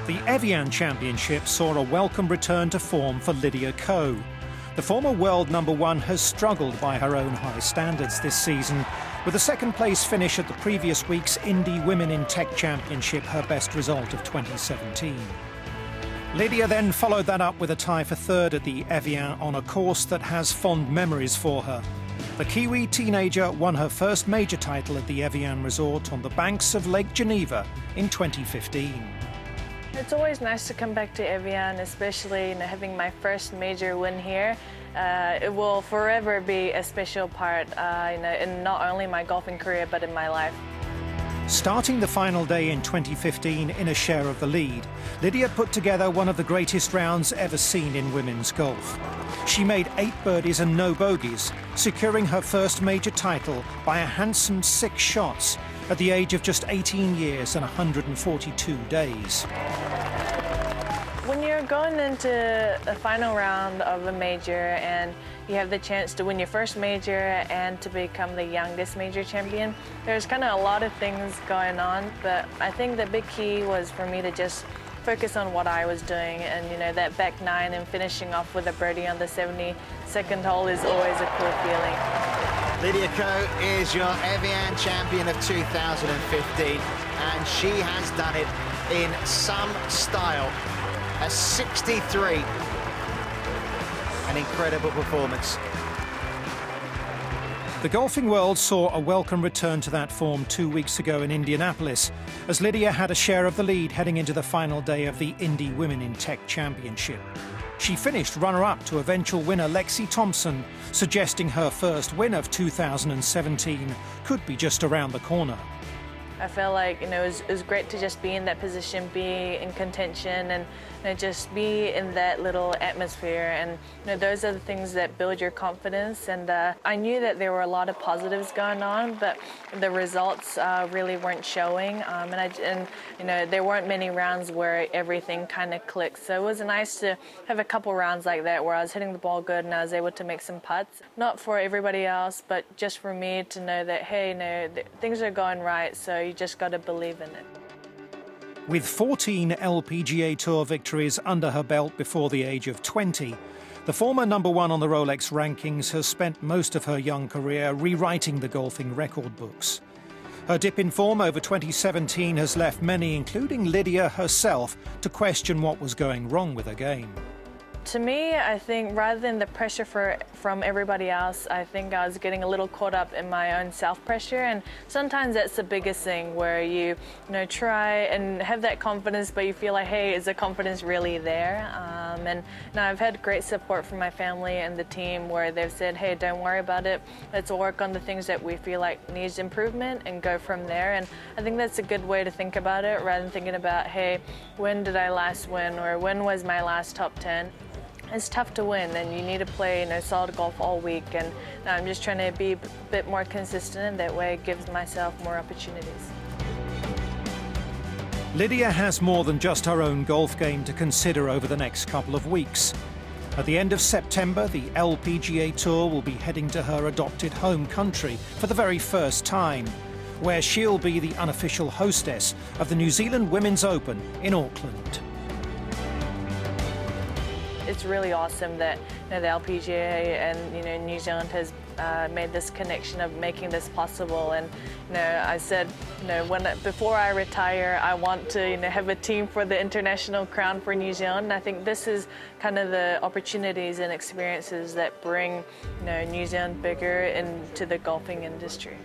The Evian Championship saw a welcome return to form for Lydia Ko. The former world #1 has struggled by her own high standards this season, with a second-place finish at the previous week's Indy Women in Tech Championship her best result of 2017. Lydia then followed that up with a tie for third at the Evian on a course that has fond memories for her. The Kiwi teenager won her first major title at the Evian resort on the banks of Lake Geneva in 2015. It's always nice to come back to Evian, especially having my first major win here. It will forever be a special part in not only my golfing career but in my life. Starting the final day in 2015 in a share of the lead, Lydia put together one of the greatest rounds ever seen in women's golf. She made 8 birdies and no bogeys, securing her first major title by a handsome 6 shots at the age of just 18 years and 142 days. When you're going into the final round of a major and you have the chance to win your first major and to become the youngest major champion, there's kind of a lot of things going on, but I think the big key was for me to just focus on what I was doing, and that back 9 and finishing off with a birdie on the 72nd hole is always a cool feeling. Lydia Ko is your Evian champion of 2015, and she has done it in some style. A 63, an incredible performance. The golfing world saw a welcome return to that form 2 weeks ago in Indianapolis, as Lydia had a share of the lead heading into the final day of the Indy Women in Tech Championship. She finished runner-up to eventual winner Lexi Thompson, suggesting her first win of 2017 could be just around the corner. I felt like it was great to just be in that position, be in contention, and just be in that little atmosphere. And those are the things that build your confidence. And I knew that there were a lot of positives going on, but the results really weren't showing. And there weren't many rounds where everything kind of clicked. So it was nice to have a couple rounds like that where I was hitting the ball good and I was able to make some putts. Not for everybody else, but just for me to know that, hey, things are going right. So you just got to believe in it. With 14 LPGA Tour victories under her belt before the age of 20, the former #1 on the Rolex rankings has spent most of her young career rewriting the golfing record books. Her dip in form over 2017 has left many, including Lydia herself, to question what was going wrong with her game. To me, I think rather than the pressure from everybody else, I think I was getting a little caught up in my own self-pressure, and sometimes that's the biggest thing, where you try and have that confidence, but you feel like, hey, is the confidence really there? And now I've had great support from my family and the team, where they've said, hey, don't worry about it. Let's work on the things that we feel like needs improvement and go from there. And I think that's a good way to think about it, rather than thinking about, hey, when did I last win, or when was my last top 10? It's tough to win, and you need to play solid golf all week, and I'm just trying to be a bit more consistent, and that way it gives myself more opportunities. Lydia has more than just her own golf game to consider over the next couple of weeks. At the end of September, the LPGA Tour will be heading to her adopted home country for the very first time, where she'll be the unofficial hostess of the New Zealand Women's Open in Auckland. It's really awesome that the LPGA and New Zealand has made this connection of making this possible. And I said, before I retire, I want to have a team for the international crown for New Zealand. And I think this is kind of the opportunities and experiences that bring New Zealand bigger into the golfing industry.